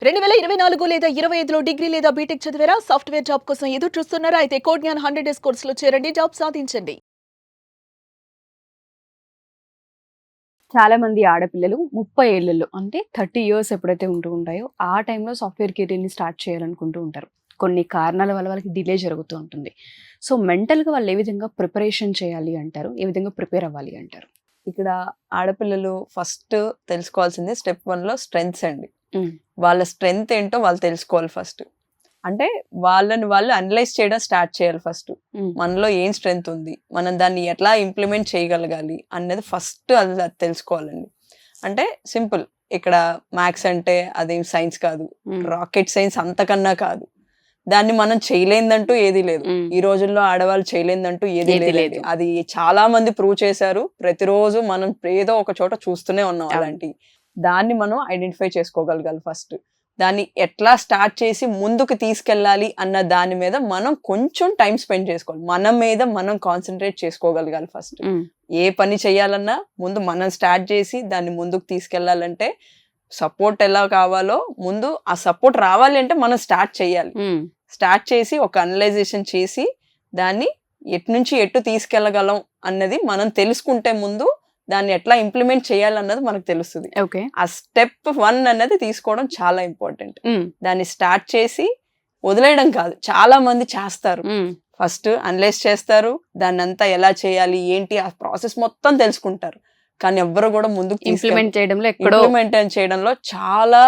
2024 లేదా 25లో డిగ్రీ లేదా బీటెక్ చదివారా? సాఫ్ట్‌వేర్ జాబ్ కోసం ఎదురు చూస్తున్నారా? అయితే కోడ్ జ్ఞాన్ 100 డేస్ కోర్సులో చేరండి. జాబ్ సాధించండి. చాలా మంది ఆడపిల్లలు 30 ఏళ్లలో అంటే 30 ఇయర్స్ ఎప్పుడైతే ఉంటూ ఉంటాయో ఆ టైంలో సాఫ్ట్‌వేర్ కెరీర్‌ని స్టార్ట్ చేయాలనుకుంటూ ఉంటారు. కొన్ని కారణాల వల్ల వాళ్ళకి డిలే జరుగుతూ ఉంటుంది. సో మెంటల్‌గా వాళ్ళు ఏ విధంగా ప్రిపరేషన్ చేయాలి అంటారు? ఏ విధంగా ప్రిపేర్ అవ్వాలి అంటారు? ఇక్కడ ఆడపిల్లలు ఫస్ట్ తెలుసుకోవాల్సింది స్టెప్ 1లో స్ట్రెంగ్త్స్ అండి. హ్మ్. వాళ్ళ స్ట్రెంగ్త్ ఏంటో వాళ్ళు తెలుసుకోవాలి ఫస్ట్. అంటే వాళ్ళని వాళ్ళు అనలైజ్ చేయడం స్టార్ట్ చేయాలి ఫస్ట్. హ్మ్. మనలో ఏం స్ట్రెంగ్త్ ఉంది, మనం దాన్ని ఎట్లా ఇంప్లిమెంట్ చేయగలగాలి అన్నది ఫస్ట్ అది తెలుసుకోవాలండి. అంటే సింపుల్, ఇక్కడ మ్యాథ్స్ అంటే అదేం సైన్స్ కాదు, హ్మ్. రాకెట్ సైన్స్ అంతకన్నా కాదు. దాన్ని మనం చేయలేదంటూ ఏది లేదు. హ్మ్. ఈ రోజుల్లో ఆడవాళ్ళు చేయలేదంటూ ఏది ఏది లేదండి. లేదు. అది చాలా మంది ప్రూవ్ చేశారు. ప్రతిరోజు మనం ఏదో ఒక చోట చూస్తూనే ఉన్నాం అవును. అలాంటివి. దాన్ని మనం ఐడెంటిఫై చేసుకోగలగాలి ఫస్ట్. దాన్ని ఎట్లా స్టార్ట్ చేసి ముందుకు తీసుకెళ్ళాలి అన్న దాని మీద మనం కొంచెం టైం స్పెండ్ చేసుకోవాలి. మన మీద మనం కాన్సన్ట్రేట్ చేసుకోగలగాలి ఫస్ట్. హ్మ్. ఏ పని చేయాలన్నా ముందు మనం స్టార్ట్ చేసి దాన్ని ముందుకు తీసుకెళ్లాలంటే సపోర్ట్ ఎలా కావాలో ముందు ఆ సపోర్ట్ రావాలి అంటే మనం స్టార్ట్ చేయాలి. హ్మ్. స్టార్ట్ చేసి ఒక అనలైజేషన్ చేసి దాన్ని ఎటు నుంచి ఎటు తీసుకెళ్లగలం అన్నది మనం తెలుసుకుంటే ముందు దాన్ని ఎట్లా ఇంప్లిమెంట్ చేయాలన్నది మనకు తెలుస్తుంది. ఓకే. ఆ స్టెప్ 1 అన్నది తీసుకోవడం చాలా ఇంపార్టెంట్. హ్మ్. దాన్ని స్టార్ట్ చేసి వదిలేయడం కాదు. చాలా మంది చేస్తారు. హ్మ్. ఫస్ట్ అనలైజ్ చేస్తారు, దాన్ని అంతా ఎలా చేయాలి ఏంటి ఆ ప్రాసెస్ మొత్తం తెలుసుకుంటారు. కానీ ఎవ్వరు కూడా ముందుకు ఇంప్లిమెంట్ చేయడంలో ఎక్కడో ఇంప్లిమెంట్ చేయడంలో చాలా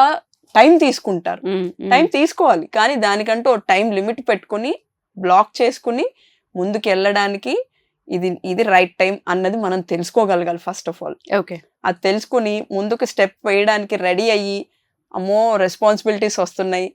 టైం తీసుకుంటారు. హ్మ్. హ్మ్. టైం తీసుకోవాలి, కానీ దానికంటూ ఒక టైం లిమిట్ పెట్టుకుని బ్లాక్ చేసుకుని ముందుకు వెళ్ళడానికి ఇది రైట్ టైం అన్నది మనం తెలుసుకోగలగాలి ఫస్ట్ ఆఫ్ ఆల్. ఓకే. అది తెలుసుకుని ముందుకు స్టెప్ వేయడానికి రెడీ అయ్యి, అమ్మో రెస్పాన్సిబిలిటీస్ వస్తున్నాయి,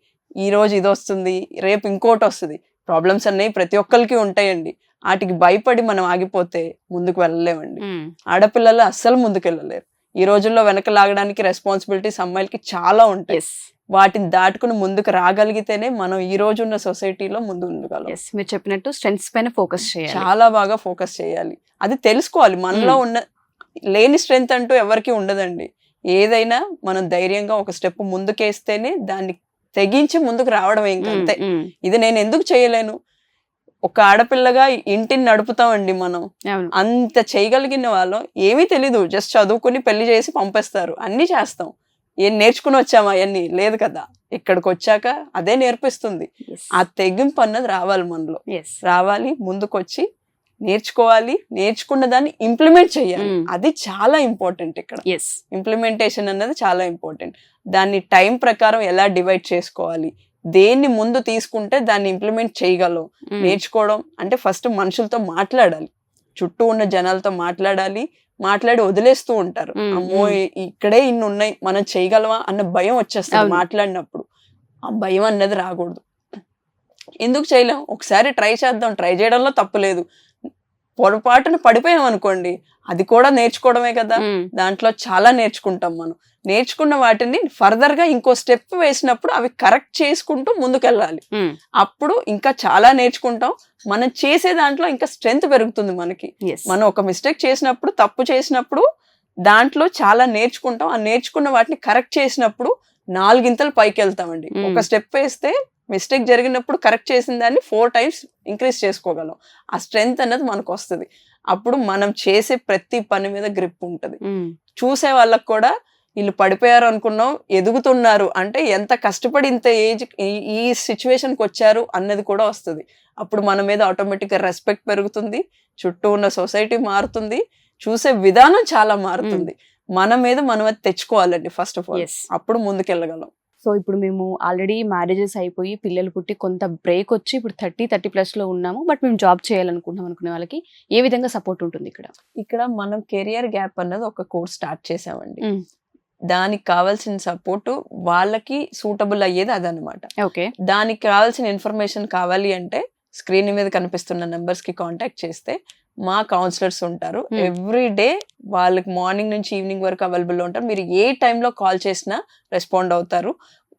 ఈ రోజు ఇది వస్తుంది, రేపు ఇంకోటి వస్తుంది, ప్రాబ్లమ్స్ అన్నీ ప్రతి ఒక్కరికి ఉంటాయండి. వాటికి భయపడి మనం ఆగిపోతే ముందుకు వెళ్ళలేమండి. హ్మ్. ఆడపిల్లలు అస్సలు ముందుకు వెళ్ళలేరు. ఈ రోజుల్లో వెనక లాగడానికి రెస్పాన్సిబిలిటీస్ అమ్మాయిలకి చాలా ఉంటాయి. యెస్. వాటిని దాటుకుని ముందుకు రాగలిగితేనే మనం ఈ రోజు ఉన్న సొసైటీలో ముందు ఉండగలం. యెస్. మీరు చెప్పినట్టు స్ట్రెంగ్త్స్ పైన ఫోకస్ చేయాలి. చాలా బాగా ఫోకస్ చేయాలి. అది తెలుసుకోవాలి. మనలో ఉన్న లేని స్ట్రెంగ్త్ అంటూ ఎవరికి ఉండదండి. ఏదైనా మనం ధైర్యంగా ఒక స్టెప్ ముందుకేస్తేనే దాన్ని తెగించి ముందుకు రావడం ఇంకంతే. హ్మ్. ఇది నేను ఎందుకు చేయలేను? ఒక ఆడపిల్లగా ఇంటిని నడుపుతామండి మనం. అవును. అంత చేయగలిగిన వాళ్ళం ఏమీ తెలీదు. జస్ట్ చదువుకుని పెళ్లి చేసి పంపేస్తారు. అన్నీ చేస్తాం. ఏం నేర్చుకుని వచ్చామా అవన్నీ? లేదు కదా. ఇక్కడికి వచ్చాక అదే నేర్పిస్తుంది. యెస్. ఆ తెగింపు అన్నది రావాలి మనలో. యెస్. రావాలి, ముందుకొచ్చి నేర్చుకోవాలి, నేర్చుకున్న దాన్ని ఇంప్లిమెంట్ చేయాలి. అది చాలా ఇంపార్టెంట్ ఇక్కడ. యెస్. ఇంప్లిమెంటేషన్ అన్నది చాలా ఇంపార్టెంట్. దాన్ని టైం ప్రకారం ఎలా డివైడ్ చేసుకోవాలి, దేన్ని ముందు తీసుకుంటే దాన్ని ఇంప్లిమెంట్ చేయగలం, నేర్చుకోవడం అంటే ఫస్ట్ మనుషులతో మాట్లాడాలి, చుట్టూ ఉన్న జనాలతో మాట్లాడాలి. మాట్లాడి వదిలేస్తూ ఉంటారు. అమ్మో ఇక్కడే ఇన్ని ఉన్నాయి, మనం చేయగలమా అన్న భయం వచ్చేస్తుంది మాట్లాడినప్పుడు. ఆ భయం అన్నది రాకూడదు. ఎందుకు చేయలేం? ఒకసారి ట్రై చేద్దాం. ట్రై చేయడంలో తప్పు లేదు. పొరపాటున పడిపోయాం అనుకోండి, అది కూడా నేర్చుకోవడమే కదా. దాంట్లో చాలా నేర్చుకుంటాం మనం. నేర్చుకున్న వాటిని ఫర్దర్ గా ఇంకో స్టెప్ వేసినప్పుడు అవి కరెక్ట్ చేసుకుంటూ ముందుకెళ్ళాలి. అప్పుడు ఇంకా చాలా నేర్చుకుంటాం. మనం చేసే దాంట్లో ఇంకా స్ట్రెంగ్త్ పెరుగుతుంది మనకి. మనం ఒక మిస్టేక్ చేసినప్పుడు, తప్పు చేసినప్పుడు దాంట్లో చాలా నేర్చుకుంటాం. ఆ నేర్చుకున్న వాటిని కరెక్ట్ చేసినప్పుడు 4 గింతలు పైకి వెళ్తామండి. ఒక స్టెప్ వేస్తే మిస్టేక్ జరిగినప్పుడు కరెక్ట్ చేసిన దాన్ని 4 times ఇంక్రీజ్ చేసుకోగలం. ఆ స్ట్రెంగ్త్ అన్నది మనకు వస్తుంది. అప్పుడు మనం చేసే ప్రతి పని మీద గ్రిప్ ఉంటుంది. చూసే వాళ్ళకు కూడా వీళ్ళు పడిపోయారు అనుకున్నాం, ఎదుగుతున్నారు అంటే ఎంత కష్టపడి ఇంత ఏజ్ ఈ సిచ్యువేషన్కి వచ్చారు అన్నది కూడా వస్తుంది. అప్పుడు మన మీద ఆటోమేటిక్గా రెస్పెక్ట్ పెరుగుతుంది, చుట్టూ ఉన్న సొసైటీ మారుతుంది, చూసే విధానం చాలా మారుతుంది. మన మీద మనం అది తెచ్చుకోవాలండి ఫస్ట్ ఆఫ్ ఆల్. అప్పుడు ముందుకెళ్ళగలం. సో ఇప్పుడు మేము ఆల్రెడీ మ్యారేజెస్ అయిపోయి పిల్లలు పుట్టి కొంత బ్రేక్ వచ్చి ఇప్పుడు 30+ లో ఉన్నాము. బట్ మేము జాబ్ చేయాలనుకుంటున్నాం అనుకునే వాళ్ళకి ఏ విధంగా సపోర్ట్ ఉంటుంది ఇక్కడ? ఇక్కడ మనం కెరియర్ గ్యాప్ అన్నది ఒక కోర్స్ స్టార్ట్ చేసామండి. దానికి కావాల్సిన సపోర్ట్ వాళ్ళకి సూటబుల్ అయ్యేది అదనమాట. ఓకే. దానికి కావాల్సిన ఇన్ఫర్మేషన్ కావాలి అంటే స్క్రీన్ మీద కనిపిస్తున్న నెంబర్స్ కి కాంటాక్ట్ చేస్తే మా కౌన్సిలర్స్ ఉంటారు. ఎవ్రీ డే వాళ్ళకి మార్నింగ్ నుంచి ఈవినింగ్ వరకు అవైలబుల్ ఉంటారు. మీరు ఏ టైంలో కాల్ చేసినా రెస్పాండ్ అవుతారు.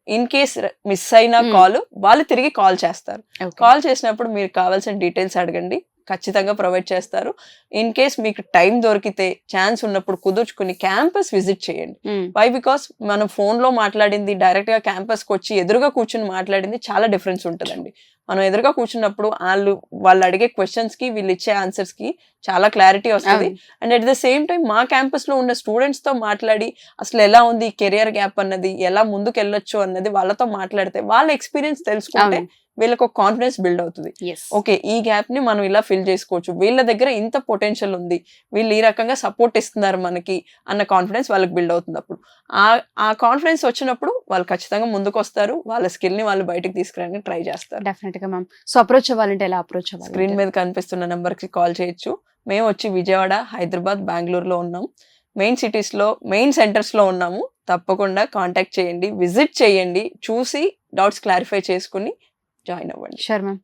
ఇన్ కేస్ మిస్ అయిన కాల్ వాళ్ళు తిరిగి కాల్ చేస్తారు. కాల్ చేసినప్పుడు మీరు కావాల్సిన డీటెయిల్స్ అడగండి, ఖచ్చితంగా ప్రొవైడ్ చేస్తారు. ఇన్ కేస్ మీకు టైం దొరికితే ఛాన్స్ ఉన్నప్పుడు కుదుర్చుకుని క్యాంపస్ విజిట్ చేయండి. వై బికాస్ మనం ఫోన్ లో మాట్లాడింది డైరెక్ట్ గా క్యాంపస్ కి వచ్చి ఎదురుగా కూర్చుని మాట్లాడింది చాలా డిఫరెన్స్ ఉంటుందండి. మనం ఎదురుగా కూర్చున్నప్పుడు వాళ్ళు అడిగే క్వశ్చన్స్ కి వీళ్ళు ఇచ్చే ఆన్సర్స్ కి చాలా క్లారిటీ వస్తుంది. And at the same time మా క్యాంపస్ లో ఉన్న స్టూడెంట్స్ తో మాట్లాడి అసలు ఎలా ఉంది కెరియర్ గ్యాప్ అన్నది, ఎలా ముందుకు వెళ్ళొచ్చు అన్నది వాళ్ళతో మాట్లాడితే వాళ్ళ ఎక్స్పీరియన్స్ తెలుసుకుంటే వీళ్ళకి ఒక కాన్ఫిడెన్స్ బిల్డ్ అవుతుంది. ఓకే, ఈ గ్యాప్ ని మనం ఇలా ఫిల్ చేసుకోవచ్చు, వీళ్ళ దగ్గర ఇంత పొటెన్షియల్ ఉంది, వీళ్ళు ఈ రకంగా సపోర్ట్ ఇస్తున్నారు మనకి అన్న కాన్ఫిడెన్స్ వాళ్ళకి బిల్డ్ అవుతుంది. అప్పుడు ఆ కాన్ఫిడెన్స్ వచ్చినప్పుడు వాళ్ళు ఖచ్చితంగా ముందుకు వస్తారు, వాళ్ళ స్కిల్ ని వాళ్ళు బయటకు తీసుకురావడానికి ట్రై చేస్తారు. డెఫినెట్ గా మ్యామ్. సో అప్రోచ్ అవ్వాలంటే ఎలా అప్రోచ్ అవ్వాలి? స్క్రీన్ మీద కనిపిస్తున్న నెంబర్ కి కాల్ చేయొచ్చు. మేము వచ్చి విజయవాడ, హైదరాబాద్, బెంగళూరులో ఉన్నాం. మెయిన్ సిటీస్ లో, మెయిన్ సెంటర్స్ లో ఉన్నాము. తప్పకుండా కాంటాక్ట్ చేయండి, విజిట్ చేయండి, చూసి డౌట్స్ క్లారిఫై చేసుకుని జాయిన్ అవ్వండి. Sure ma'am.